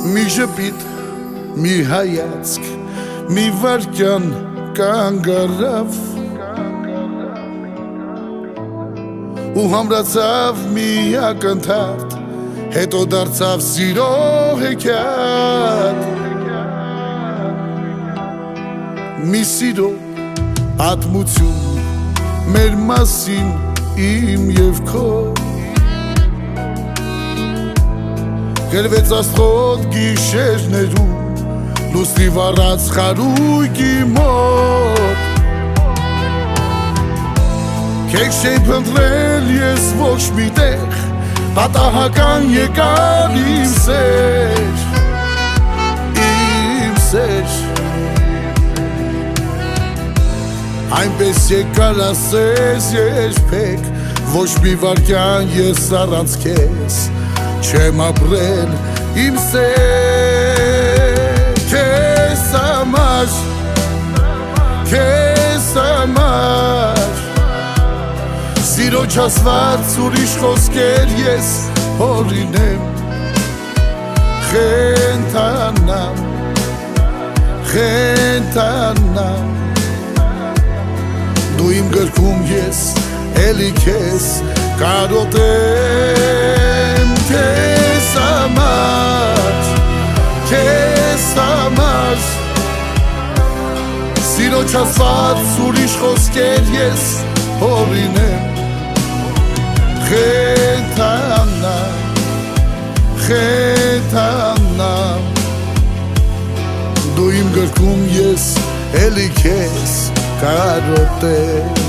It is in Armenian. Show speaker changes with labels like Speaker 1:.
Speaker 1: Մի ժպիտ, մի հայացք, մի վարքյան կանգ առավ ու համրացավ մի ակնթարթ, հետո դարձավ սիրո հեքիաթ։ Մի սիրո պատմություն մեր մասին իմ և քո, գրվեց աստղոտ գիշերներում լուսնի վառած խարույկի մոտ։ Քեզ չէի փնտրել ես ոչ մի տեղ, պատահական եկավ իմ սեր, իմ սեր։ Այնպես եկար ասես երբեք, ոչ մի վարկյան ես առանց քեզ չեմ ապրել իմ սեր։ Քեզ համար, քեզ համար սիրո չասված ուրիշ խոսքեր ես հորինեմ, խենթանամ, խենթանամ դու իմ գրքում ես էլի քեզ կարոտեմ։ Քեզ համար, քեզ համար սիրո չասված ուրիշ խոսքեր ես հորինեմ, խենթանամ, խենթանամ դու իմ գրքում ես էլի քեզ կարոտեմ։